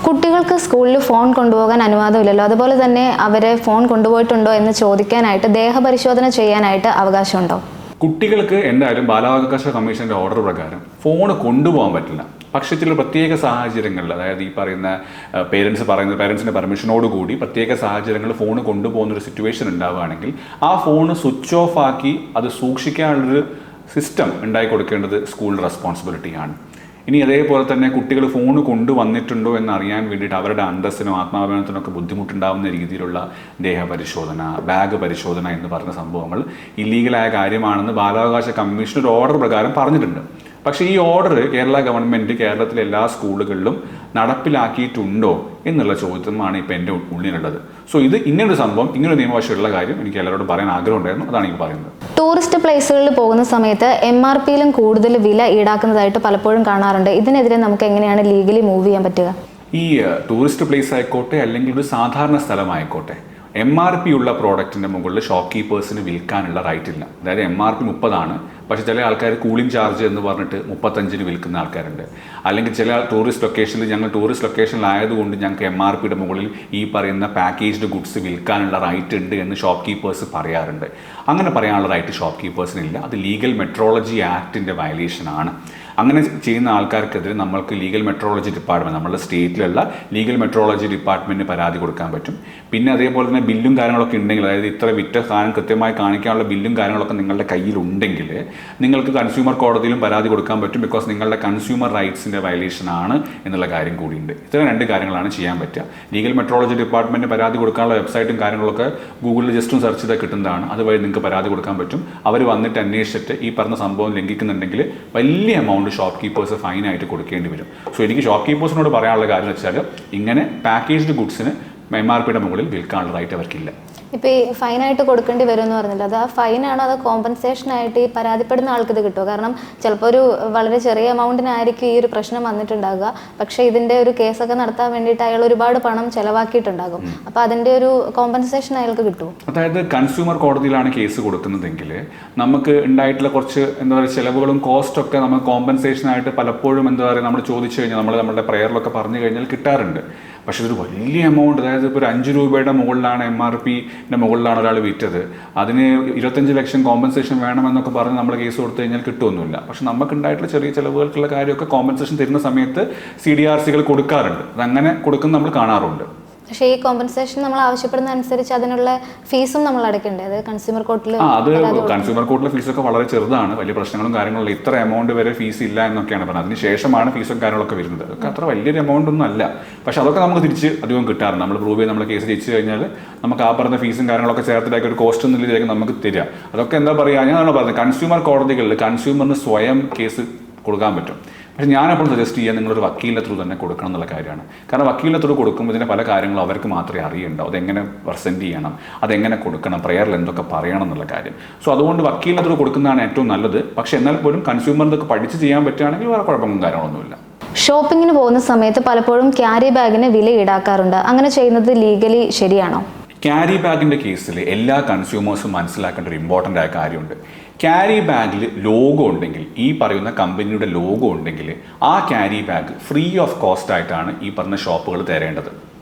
കുട്ടികൾക്ക് സ്കൂളിൽ ഫോൺ കൊണ്ടുപോകാൻ അനുവാദമില്ലല്ലോ, അതുപോലെ തന്നെ അവരെ ഫോൺ കൊണ്ടുപോയിട്ടുണ്ടോ എന്ന് ചോദിക്കാനായിട്ട് ദേഹപരിശോധന ചെയ്യാനായിട്ട് അവകാശമുണ്ടോ? കുട്ടികൾക്ക് എന്തായാലും ബാലാവകാശ കമ്മീഷന്റെ ഓർഡർ പ്രകാരം ഫോൺ കൊണ്ടുപോകാൻ പറ്റില്ല. പക്ഷേ ചില പ്രത്യേക സാഹചര്യങ്ങളിൽ, അതായത് ഈ പറയുന്ന പേരൻസിൻ്റെ പെർമിഷനോടുകൂടി പ്രത്യേക സാഹചര്യങ്ങളിൽ ഫോൺ കൊണ്ടുപോകുന്നൊരു സിറ്റുവേഷൻ ഉണ്ടാവുകയാണെങ്കിൽ ആ ഫോൺ സ്വിച്ച് ഓഫ് ആക്കി അത് സൂക്ഷിക്കാനുള്ളൊരു സിസ്റ്റം ഉണ്ടാക്കി കൊടുക്കേണ്ടത് സ്കൂളിൻ്റെ റെസ്പോൺസിബിലിറ്റിയാണ്. ഇനി അതേപോലെ തന്നെ കുട്ടികൾ ഫോൺ കൊണ്ടുവന്നിട്ടുണ്ടോ എന്നറിയാൻ വേണ്ടിയിട്ട് അവരുടെ അന്തസ്സിനോ ആത്മാഭിമാനത്തിനോ ഒക്കെ ബുദ്ധിമുട്ടുണ്ടാകുന്ന രീതിയിലുള്ള ദേഹപരിശോധന, ബാഗ് പരിശോധന എന്ന് പറഞ്ഞ സംഭവങ്ങൾ ഇല്ലീഗലായ കാര്യമാണെന്ന് ബാലാവകാശ കമ്മീഷൻ ഒരു ഓർഡർ പ്രകാരം പറഞ്ഞിട്ടുണ്ട്. പക്ഷേ ഈ ഓർഡർ കേരള ഗവൺമെൻറ് കേരളത്തിലെ എല്ലാ സ്കൂളുകളിലും നടപ്പിലാക്കിയിട്ടുണ്ടോ എന്നുള്ള ചോദ്യമാണ് ഇപ്പോൾ എൻ്റെ ഉള്ളിലുള്ളത്. സോ ഇത് ഇങ്ങനൊരു സംഭവം, ഇങ്ങനൊരു നിയമവശമുള്ള കാര്യം എനിക്ക് എല്ലാവരോടും പറയാൻ ആഗ്രഹം ഉണ്ടായിരുന്നു. അതാണ് എനിക്ക് പറയുന്നത്. ടൂറിസ്റ്റ് പ്ലേസുകളിൽ പോകുന്ന സമയത്ത് MRPയിലും കൂടുതൽ വില ഈടാക്കുന്നതായിട്ട് പലപ്പോഴും കാണാറുണ്ട്. ഇതിനെതിരെ നമുക്ക് എങ്ങനെയാണ് ലീഗലി മൂവ് ചെയ്യാൻ പറ്റുക? ഈ ടൂറിസ്റ്റ് പ്ലേസ് ആയിക്കോട്ടെ അല്ലെങ്കിൽ ഒരു സാധാരണ സ്ഥലമായിക്കോട്ടെ, MRP ഉള്ള പ്രോഡക്റ്റിൻ്റെ മുകളിൽ ഷോപ്പ് കീപ്പേഴ്സിന് വിൽക്കാനുള്ള റൈറ്റ് ഇല്ല. അതായത് MRP 30 പക്ഷേ ചില ആൾക്കാർ കൂളിംഗ് ചാർജ് എന്ന് പറഞ്ഞിട്ട് 35 വിൽക്കുന്ന ആൾക്കാരുണ്ട്. അല്ലെങ്കിൽ ചില ടൂറിസ്റ്റ് ലൊക്കേഷനിൽ, ഞങ്ങൾ ടൂറിസ്റ്റ് ലൊക്കേഷനിലായതുകൊണ്ട് ഞങ്ങൾക്ക് MRPയുടെ മുകളിൽ ഈ പറയുന്ന പാക്കേജ്ഡ് ഗുഡ്സ് വിൽക്കാനുള്ള റൈറ്റ് ഉണ്ട് എന്ന് ഷോപ്പ് കീപ്പേഴ്സ് പറയാറുണ്ട്. അങ്ങനെ പറയാനുള്ള റൈറ്റ് ഷോപ്പ് കീപ്പേഴ്സിനില്ല. അത് ലീഗൽ മെട്രോളജി ആക്ടിൻ്റെ വയലേഷനാണ്. അങ്ങനെ ചെയ്യുന്ന ആൾക്കാർക്കെതിരെ നമ്മൾക്ക് ലീഗൽ മെട്രോളജി ഡിപ്പാർട്ട്മെൻറ്റ്, നമ്മുടെ സ്റ്റേറ്റിലുള്ള ലീഗൽ മെട്രോളജി ഡിപ്പാർട്ട്മെൻറ്റിന് പരാതി കൊടുക്കാൻ പറ്റും. പിന്നെ അതേപോലെ തന്നെ ബില്ലും കാര്യങ്ങളൊക്കെ ഉണ്ടെങ്കിൽ, അതായത് ഇത്ര വിറ്റ സാധനം കൃത്യമായി കാണിക്കാനുള്ള ബില്ലും കാര്യങ്ങളൊക്കെ നിങ്ങളുടെ കയ്യിലുണ്ടെങ്കിൽ നിങ്ങൾക്ക് കൺസ്യൂമർ കോടതിയിലും പരാതി കൊടുക്കാൻ പറ്റും. ബിക്കോസ് നിങ്ങളുടെ കൺസ്യൂമർ റൈറ്റ്സിൻ്റെ വയലേഷൻ ആണ് എന്നുള്ള കാര്യം കൂടിയുണ്ട്. ഇത്തരം 2 കാര്യങ്ങളാണ് ചെയ്യാൻ പറ്റുക. ലീഗൽ മെട്രോളജി ഡിപ്പാർട്ട്മെൻറ്റിന് പരാതി കൊടുക്കാനുള്ള വെബ്സൈറ്റും കാര്യങ്ങളൊക്കെ ഗൂഗിളിൽ ജസ്റ്റ് സെർച്ച് ചെയ്താൽ കിട്ടുന്നതാണ്. അതുവഴി നിങ്ങൾക്ക് പരാതി കൊടുക്കാൻ പറ്റും. അവർ വന്നിട്ട് അന്വേഷിച്ചിട്ട് ഈ പറഞ്ഞ സംഭവം ലംഘിക്കുന്നുണ്ടെങ്കിൽ വലിയ എമൗണ്ട് ഷോപ്പ് കീപ്പേഴ്സ് ഫൈനായിട്ട് കൊടുക്കേണ്ടി വരും. സോ എനിക്ക് ഷോപ്പ് കീപ്പേഴ്സിനോട് പറയാനുള്ള കാര്യം വെച്ചാൽ ഇങ്ങനെ പാക്കേജ്ഡ് ഗുഡ്സിന് MRPയുടെ മുകളിൽ വിൽക്കാനുള്ള റൈറ്റ് അവർക്കില്ല. ഇപ്പോൾ ഈ ഫൈനായിട്ട് കൊടുക്കേണ്ടി വരും എന്ന് പറഞ്ഞില്ല, അത് ആ ഫൈനാണോ അതോ കോമ്പൻസേഷൻ ആയിട്ട് ഈ പരാതിപ്പെടുന്ന ആൾക്ക് ഇത് കിട്ടുമോ? കാരണം ചിലപ്പോൾ ഒരു വളരെ ചെറിയ എമൗണ്ടിനായിരിക്കും ഈ ഒരു പ്രശ്നം വന്നിട്ടുണ്ടാകുക. പക്ഷേ ഇതിൻ്റെ ഒരു കേസൊക്കെ നടത്താൻ വേണ്ടിയിട്ട് അയാൾ ഒരുപാട് പണം ചിലവാക്കിയിട്ടുണ്ടാകും. അപ്പോൾ അതിൻ്റെ ഒരു കോമ്പൻസേഷൻ അയാൾക്ക് കിട്ടുമോ? അതായത് കൺസ്യൂമർ കോടതിയിലാണ് കേസ് കൊടുക്കുന്നതെങ്കിൽ നമുക്ക് ഉണ്ടായിട്ടുള്ള കുറച്ച് എന്താ പറയുക ചിലവുകളും കോസ്റ്റൊക്കെ നമുക്ക് കോമ്പൻസേഷനായിട്ട് പലപ്പോഴും എന്താ പറയുക നമ്മൾ ചോദിച്ചു കഴിഞ്ഞാൽ നമ്മുടെ പ്രയറിലൊക്കെ പറഞ്ഞു കഴിഞ്ഞാൽ കിട്ടാറുണ്ട്. പക്ഷേ ഇതൊരു വലിയ എമൗണ്ട്, അതായത് ഇപ്പോൾ ഒരു 5 രൂപയുടെ മുകളിലാണ് MRPൻ്റെ മുകളിലാണ് ഒരാൾ വിറ്റത്, അതിന് 25 ലക്ഷം കോമ്പൻസേഷൻ വേണമെന്നൊക്കെ പറഞ്ഞ് നമ്മൾ കേസ് കൊടുത്തു കഴിഞ്ഞാൽ കിട്ടുമൊന്നുമില്ല. പക്ഷെ നമുക്കുണ്ടായിട്ടുള്ള ചെറിയ ചിലവുകൾക്കുള്ള കാര്യമൊക്കെ കോമ്പൻസേഷൻ തരുന്ന സമയത്ത് CDRCകൾ കൊടുക്കാറുണ്ട്. അതങ്ങനെ കൊടുക്കുന്ന നമ്മൾ കാണാറുണ്ട്. പക്ഷേ ഈ കോമ്പൻസേഷൻ നമ്മൾ ആവശ്യപ്പെടുന്ന അനുസരിച്ച് അതിനുള്ള ഫീസും നമ്മൾ അടയ്ക്കണ്ടേ? അത് കൺസ്യൂമർ കോർട്ടിൽ അത് കൺസ്യൂമർ കോർട്ടിലെ ഫീസൊക്കെ വളരെ ചെറുതാണ്, വലിയ പ്രശ്നങ്ങളും കാര്യങ്ങളും ഇത്ര എമൗണ്ട് വരെ ഫീസ് ഇല്ല എന്നൊക്കെയാണ് പറഞ്ഞത്. അതിന് ശേഷമാണ് ഫീസും കാര്യങ്ങളൊക്കെ വരുന്നത്. അതൊക്കെ അത്ര വലിയൊരു എമൗണ്ട് ഒന്നും അല്ല. പക്ഷെ അതൊക്കെ നമുക്ക് തിരിച്ച് അധികം കിട്ടാറുണ്ട്. നമ്മൾ പ്രൂവ് ചെയ്ത് നമ്മൾ കേസ് ജയിച്ചു കഴിഞ്ഞാൽ നമുക്ക് ആ പറഞ്ഞ ഫീസും കാര്യങ്ങളൊക്കെ ചേർത്തിട്ടാക്കി ഒരു കോസ്റ്റ് ഒന്നുമില്ലേക്ക് നമുക്ക് തരിക. അതൊക്കെ എന്താ പറയുക, ഞാനാണ് പറഞ്ഞത് കൺസ്യൂമർ കോടതികളിൽ കൺസ്യൂമറിന് സ്വയം കേസ് കൊടുക്കാൻ പറ്റും. പക്ഷേ ഞാനപ്പോൾ സജസ്റ്റ് ചെയ്യാൻ നിങ്ങളൊരു വക്കീലിൻ്റെ ത്രൂ തന്നെ കൊടുക്കണം എന്നുള്ള കാര്യമാണ്. കാരണം വക്കീലിൻ്റെ ത്രൂ കൊടുക്കുമ്പോൾ ഇതിൻ്റെ പല കാര്യങ്ങളും അവർക്ക് മാത്രമേ അറിയുണ്ടാവും. അതെങ്ങനെ പ്രസൻറ്റ് ചെയ്യണം, അതെങ്ങനെ കൊടുക്കണം, പ്രയറിൽ എന്തൊക്കെ പറയണം എന്നുള്ള കാര്യം. സോ അതുകൊണ്ട് വക്കീലിൻ്റെ ത്രൂ കൊടുക്കുന്നതാണ് ഏറ്റവും നല്ലത്. പക്ഷേ എന്നാൽ പോലും കൺസ്യൂമറിനൊക്കെ പഠിച്ച് ചെയ്യാൻ പറ്റുകയാണെങ്കിൽ വേറെ കുഴപ്പമൊന്നും കാര്യങ്ങളൊന്നുമില്ല. ഷോപ്പിങ്ങിന് പോകുന്ന സമയത്ത് പലപ്പോഴും ക്യാരി ബാഗിന് വില ഈടാക്കാറുണ്ട്. അങ്ങനെ ചെയ്യുന്നത് ലീഗലി ശരിയാണോ? ക്യാരി ബാഗിൻ്റെ കേസിൽ എല്ലാ കൺസ്യൂമേഴ്സും മനസ്സിലാക്കേണ്ട ഒരു ഇമ്പോർട്ടൻ്റ് ആയ കാര്യമുണ്ട്. ക്യാരി ബാഗിൽ ലോഗോ ഉണ്ടെങ്കിൽ, ഈ പറയുന്ന കമ്പനിയുടെ ലോഗോ ഉണ്ടെങ്കിൽ ആ carry bag free of cost ആയിട്ടാണ് ഈ പറഞ്ഞ ഷോപ്പുകൾ തരേണ്ടത്.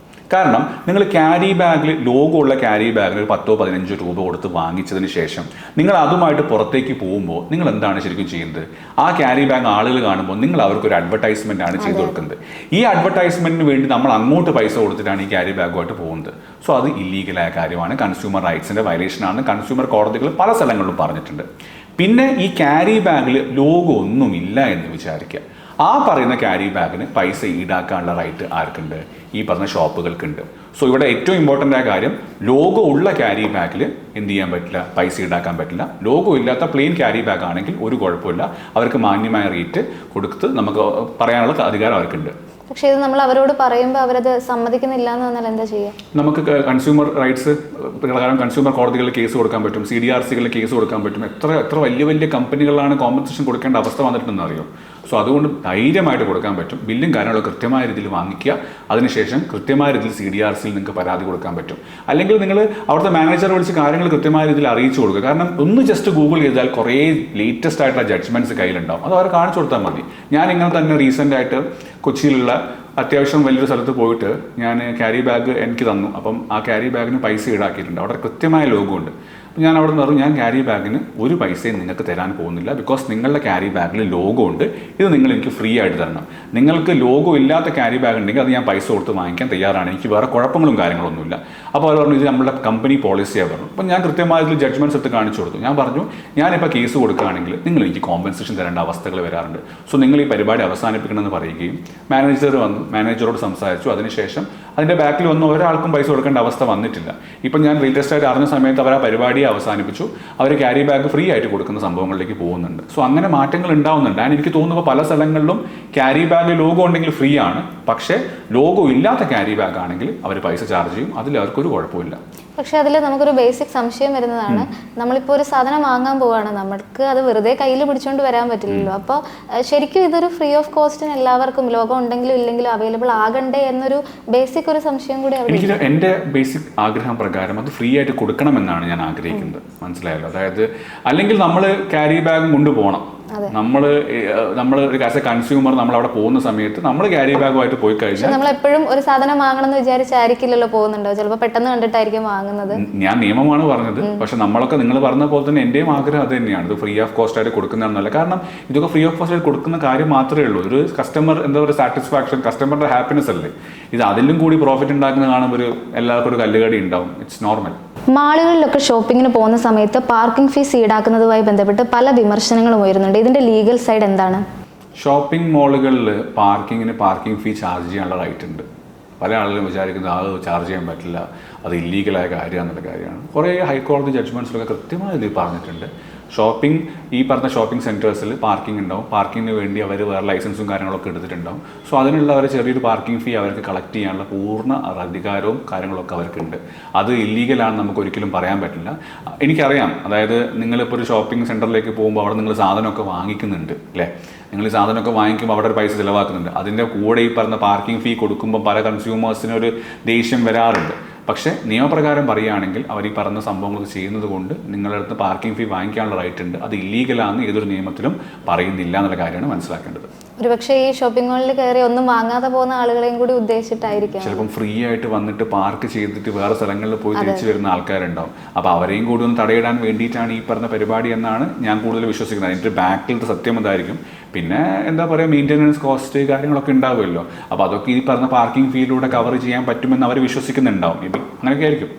കാരണം നിങ്ങൾ ക്യാരി ബാഗിൽ ലോഗോ ഉള്ള ക്യാരി ബാഗിൽ ഒരു 10-15 രൂപ കൊടുത്ത് വാങ്ങിച്ചതിന് ശേഷം നിങ്ങൾ അതുമായിട്ട് പുറത്തേക്ക് പോകുമ്പോൾ നിങ്ങൾ എന്താണ് ശരിക്കും ചെയ്യുന്നത്? ആ ക്യാരി ബാഗ് ആളുകൾ കാണുമ്പോൾ നിങ്ങൾ അവർക്കൊരു അഡ്വർടൈസ്മെൻ്റ് ആണ് ചെയ്തു കൊടുക്കുന്നത്. ഈ അഡ്വർടൈസ്മെൻറ്റിന് വേണ്ടി നമ്മൾ അങ്ങോട്ട് പൈസ കൊടുത്തിട്ടാണ് ഈ ക്യാരി ബാഗുമായിട്ട് പോകുന്നത്. സോ അത് ഇല്ലീഗലായ കാര്യമാണ്, കൺസ്യൂമർ റൈറ്റ്സിൻ്റെ വയലേഷനാണ്. കൺസ്യൂമർ കോടതികൾ പല സ്ഥലങ്ങളിലും പറഞ്ഞിട്ടുണ്ട്. പിന്നെ ഈ ക്യാരി ബാഗിൽ ലോഗോ ഒന്നുമില്ല എന്ന് വിചാരിക്കുക, ആ പറയുന്ന ക്യാരി ബാഗിന് പൈസ ഈടാക്കാനുള്ള റൈറ്റ് ആർക്കുണ്ട്? ഈ പറഞ്ഞ ഷോപ്പുകൾക്കുണ്ട്. സോ ഇവിടെ ഏറ്റവും ഇമ്പോർട്ടൻ്റ് ആയ കാര്യം, ലോഗോ ഉള്ള ക്യാരി ബാഗിൽ എന്ത് ചെയ്യാൻ പറ്റില്ല, പൈസ ഈടാക്കാൻ പറ്റില്ല. ലോഗോ ഇല്ലാത്ത പ്ലെയിൻ ക്യാരി ബാഗ് ആണെങ്കിൽ ഒരു കുഴപ്പമില്ല, അവർക്ക് മാന്യമായ റേറ്റ് കൊടുത്ത് നമുക്ക് പറയാനുള്ള അധികാരം അവർക്കുണ്ട്. പക്ഷേ ഇത് നമ്മൾ അവരോട് പറയുമ്പോൾ അവരത് സമ്മതിക്കുന്നില്ല എന്ന് പറഞ്ഞാൽ എന്താ ചെയ്യുക? നമുക്ക് കൺസ്യൂമർ റൈറ്റ്സ് പ്രകാരം കൺസ്യൂമർ കോടതികളിൽ കേസ് കൊടുക്കാൻ പറ്റും, CDRCകളിൽ കേസ് കൊടുക്കാൻ പറ്റും. എത്ര വലിയ കമ്പനികളാണ് കോമ്പൻസേഷൻ കൊടുക്കേണ്ട അവസ്ഥ വന്നിട്ടുണ്ടെന്ന് അറിയോ? സോ അതുകൊണ്ട് ധൈര്യമായിട്ട് കൊടുക്കാൻ പറ്റും. ബില്ലും കാര്യങ്ങളൊക്കെ കൃത്യമായ രീതിയിൽ വാങ്ങിക്കുക. അതിനുശേഷം കൃത്യമായ രീതിയിൽ CDRCയിൽ നിങ്ങൾക്ക് പരാതി കൊടുക്കാൻ പറ്റും. അല്ലെങ്കിൽ നിങ്ങൾ അവിടുത്തെ മാനേജറെ വിളിച്ച് കാര്യങ്ങൾ കൃത്യമായ രീതിയിൽ അറിയിച്ചു കൊടുക്കുക. കാരണം ഒന്ന് ജസ്റ്റ് ഗൂഗിൾ ചെയ്താൽ കുറേ ലേറ്റസ്റ്റ് ആയിട്ടുള്ള ജഡ്ജ്മെൻറ്റ്സ് കയ്യിലുണ്ടാവും. അത് അവരെ കാണിച്ചു കൊടുത്താൽ മതി. ഞാൻ ഇങ്ങനെ തന്നെ റീസെൻ്റ് ആയിട്ട് കൊച്ചിയിലുള്ള അത്യാവശ്യം വലിയൊരു സ്ഥലത്ത് പോയിട്ട് ഞാൻ ക്യാരി ബാഗ് എനിക്ക് തന്നു. അപ്പം ആ ക്യാരി ബാഗിന് പൈസ ഈടാക്കിയിട്ടുണ്ട്. അവിടെ കൃത്യമായ ലോഗോ ഉണ്ട്. അപ്പം ഞാൻ അവിടെ നിന്ന് പറഞ്ഞു, ഞാൻ ക്യാരി ബാഗിന് ഒരു പൈസയും നിങ്ങൾക്ക് തരാൻ പോകുന്നില്ല. ബിക്കോസ് നിങ്ങളുടെ ക്യാരി ബാഗിൽ ലോഗോ ഉണ്ട്, ഇത് നിങ്ങൾ എനിക്ക് ഫ്രീ ആയിട്ട് തരണം. നിങ്ങൾക്ക് ലോഗോ ഇല്ലാത്ത ക്യാരി ബാഗ് ഉണ്ടെങ്കിൽ അത് ഞാൻ പൈസ കൊടുത്ത് വാങ്ങിക്കാൻ തയ്യാറാണ്, എനിക്ക് വേറെ കുഴപ്പങ്ങളും കാര്യങ്ങളൊന്നുമില്ല. അപ്പോൾ അവർ പറഞ്ഞു ഇത് നമ്മുടെ കമ്പനി പോളിസിയാണ് പറഞ്ഞു. അപ്പം ഞാൻ കൃത്യമായ ഇതിൽ ജഡ്ജ്മെൻറ്റ്സ് എടുത്ത് കാണിച്ചു കൊടുത്തു. ഞാൻ പറഞ്ഞു, ഞാനിപ്പോൾ കേസ് കൊടുക്കുകയാണെങ്കിൽ നിങ്ങൾ എനിക്ക് കോമ്പൻസേഷൻ തരേണ്ട അവസ്ഥകൾ വരാറുണ്ട്. സോ നിങ്ങൾ ഈ പരിപാടി അവസാനിപ്പിക്കണമെന്ന് പറയുകയും മാനേജർ വന്നു, മാനേജറോട് സംസാരിച്ചു. അതിനുശേഷം അതിൻ്റെ ബാക്കിൽ വന്ന് ഒരാൾക്കും പൈസ കൊടുക്കേണ്ട അവസ്ഥ വന്നിട്ടില്ല. ഇപ്പം ഞാൻ ലേറ്റസ്റ്റ് ആയിട്ട് അറിഞ്ഞ സമയത്ത് അവർ ആ പരിപാടി അവസാനിപ്പിച്ചു. അവർ ക്യാരി ബാഗ് ഫ്രീ ആയിട്ട് കൊടുക്കുന്ന സംഭവങ്ങളിലേക്ക് പോകുന്നുണ്ട്. സോ അങ്ങനെ മാറ്റങ്ങൾ ഉണ്ടാവുന്നുണ്ട്. ആൻഡ് എനിക്ക് തോന്നുന്നു പല സ്ഥലങ്ങളിലും ക്യാരി ബാഗ് ലോഗോ ഉണ്ടെങ്കിൽ ഫ്രീ ആണ്, പക്ഷേ ലോഗോ ഇല്ലാത്ത ക്യാരി ബാഗ് ആണെങ്കിൽ അവർ പൈസ ചാർജ് ചെയ്യും. അതിൽ അവർക്കൊരു കുഴപ്പമില്ല. പക്ഷെ അതിൽ നമുക്കൊരു ബേസിക് സംശയം വരുന്നതാണ്, നമ്മളിപ്പോൾ ഒരു സാധനം വാങ്ങാൻ പോവാണ്, നമുക്ക് അത് വെറുതെ കയ്യിൽ പിടിച്ചുകൊണ്ട് വരാൻ പറ്റില്ലല്ലോ. അപ്പോൾ ശരിക്കും ഇതൊരു ഫ്രീ ഓഫ് കോസ്റ്റിന് എല്ലാവർക്കും ലോഗോ ഉണ്ടെങ്കിലും ഇല്ലെങ്കിലും അവൈലബിൾ ആകണ്ടേ എന്നൊരു ബേസിക് ഒരു സംശയം കൂടി എനിക്ക് എൻ്റെ ബേസിക് ആഗ്രഹം പ്രകാരം അത് ഫ്രീ ആയിട്ട് കൊടുക്കണമെന്നാണ് ഞാൻ ആഗ്രഹിക്കുന്നത്. മനസ്സിലായല്ലോ? അതായത് അല്ലെങ്കിൽ നമ്മൾ ക്യാരി ബാഗ് കൊണ്ടുപോകണം. നമ്മൾ ആസ് എ കൺസ്യൂമർ നമ്മൾ അവിടെ പോകുന്ന സമയത്ത് നമ്മൾ ക്യാരി ബാഗുമായിട്ട് പോയി കഴിഞ്ഞാൽ നമ്മൾ എപ്പോഴും ഒരു സാധനം വാങ്ങണം എന്ന് വിചാരിച്ചായിരിക്കില്ലല്ലോ പോകുന്നുണ്ടോ, ചിലപ്പോൾ പെട്ടെന്ന് കണ്ടിട്ടായിരിക്കും വാങ്ങുന്നത്. ഞാൻ നിയമമാണ് പറഞ്ഞത്, പക്ഷെ നമ്മളൊക്കെ നിങ്ങൾ പറഞ്ഞ പോലെ തന്നെ എൻ്റെയും ആഗ്രഹം അത് തന്നെയാണ്, ഇത് ഫ്രീ ഓഫ് കോസ്റ്റ് ആയിട്ട് കൊടുക്കുന്നതാണെന്നല്ല. കാരണം ഇതൊക്കെ ഫ്രീ ഓഫ് കോസ്റ്റ് ആയിട്ട് കൊടുക്കുന്ന കാര്യം മാത്രമേ ഉള്ളൂ. ഒരു കസ്റ്റമർ എന്താ പറയുക സാറ്റിസ്ഫാക്ഷൻ, കസ്റ്റമറുടെ ഹാപ്പിനെസ് അല്ലേ ഇത്. അതിലും കൂടി പ്രോഫിറ്റ് ഉണ്ടാക്കുന്ന കാണുമ്പോൾ എല്ലാവർക്കും ഒരു കല്ലുകടി ഉണ്ടാവും. It's normal. മാളുകളിലൊക്കെ ഷോപ്പിങ്ങിന് പോകുന്ന സമയത്ത് പാർക്കിംഗ് ഫീസ് ഈടാക്കുന്നതുമായി ബന്ധപ്പെട്ട് പല വിമർശനങ്ങളും ഉയരുന്നുണ്ട്. ഇതിന്റെ ലീഗൽ സൈഡ് എന്താണ്? ഷോപ്പിംഗ് മാളുകളിൽ പാർക്കിംഗ് ഫീ ചാർജ് ചെയ്യാനുള്ള റൈറ്റ് ഉണ്ട്. പല ആളുകളും വിചാരിക്കുന്നത് അത് ചാർജ് ചെയ്യാൻ പറ്റില്ല, അത് ഇല്ലീഗലായ കാര്യമാണെന്നുള്ള കാര്യമാണ്. കുറേ ഹൈക്കോടതി ജഡ്ജ്മെൻറ്റ്സിലൊക്കെ കൃത്യമായി ഇത് പറഞ്ഞിട്ടുണ്ട്. ഈ പറഞ്ഞ ഷോപ്പിംഗ് സെൻറ്റേഴ്സിൽ പാർക്കിംഗ് ഉണ്ടാവും. പാർക്കിങ്ങിന് വേണ്ടി അവർ വേറെ ലൈസൻസും കാര്യങ്ങളൊക്കെ എടുത്തിട്ടുണ്ടാവും. സോ അതിനുള്ള അവർ ചെറിയൊരു പാർക്കിംഗ് ഫീ അവർക്ക് കളക്ട് ചെയ്യാനുള്ള പൂർണ്ണ അധികാരവും കാര്യങ്ങളൊക്കെ അവർക്കുണ്ട്. അത് ഇല്ലീഗലാണെന്ന് നമുക്ക് ഒരിക്കലും പറയാൻ പറ്റില്ല. എനിക്കറിയാം, അതായത് നിങ്ങളിപ്പോൾ ഒരു ഷോപ്പിംഗ് സെൻറ്ററിലേക്ക് പോകുമ്പോൾ അവിടെ നിങ്ങൾ സാധനമൊക്കെ വാങ്ങിക്കുന്നുണ്ട് അല്ലേ, നിങ്ങൾ ഈ സാധനമൊക്കെ വാങ്ങിക്കുമ്പോൾ അവിടെ ഒരു പൈസ ചിലവാക്കുന്നുണ്ട്. അതിൻ്റെ കൂടെ ഈ പറഞ്ഞ പാർക്കിംഗ് ഫീ കൊടുക്കുമ്പോൾ പല കൺസ്യൂമേഴ്സിനൊരു ദേഷ്യം വരാറുണ്ട്. പക്ഷേ നിയമപ്രകാരം പറയുകയാണെങ്കിൽ അവർ ഈ പറഞ്ഞ സംഭവങ്ങളൊക്കെ ചെയ്യുന്നത് കൊണ്ട് നിങ്ങളുടെ അടുത്ത് പാർക്കിംഗ് ഫീ വാങ്ങിക്കാനുള്ള റൈറ്റ് ഉണ്ട്. അത് ഇല്ലീഗലാണെന്ന് ഏതൊരു നിയമത്തിലും പറയുന്നില്ല എന്നുള്ള കാര്യമാണ് മനസ്സിലാക്കേണ്ടത്. ഒരുപക്ഷെ ഈ ഷോപ്പിംഗ് മാളിൽ കയറി ഒന്നും വാങ്ങാതെ പോകുന്ന ആളുകളെയും കൂടി ഉദ്ദേശിച്ചിട്ടായിരിക്കും. ചിലപ്പം ഫ്രീ ആയിട്ട് വന്നിട്ട് പാർക്ക് ചെയ്തിട്ട് വേറെ സ്ഥലങ്ങളിൽ പോയി തിരിച്ചു വരുന്ന ആൾക്കാരുണ്ടാവും. അപ്പോൾ അവരെയും കൂടി ഒന്ന് തടയിടാൻ വേണ്ടിയിട്ടാണ് ഈ പറഞ്ഞ പരിപാടി എന്നാണ് ഞാൻ കൂടുതൽ വിശ്വസിക്കുന്നത്. അതിൻ്റെ ബാക്കിലത്തെ സത്യം എന്തായിരിക്കും. പിന്നെ എന്താ പറയുക, മെയിൻ്റെനൻസ് കോസ്റ്റ് കാര്യങ്ങളൊക്കെ ഉണ്ടാവുമല്ലോ. അപ്പോൾ അതൊക്കെ ഈ പറഞ്ഞ പാർക്കിംഗ് ഫീയിലൂടെ കവർ ചെയ്യാൻ പറ്റുമെന്ന് അവർ വിശ്വസിക്കുന്നുണ്ടാവും. അങ്ങനെയൊക്കെ ആയിരിക്കും.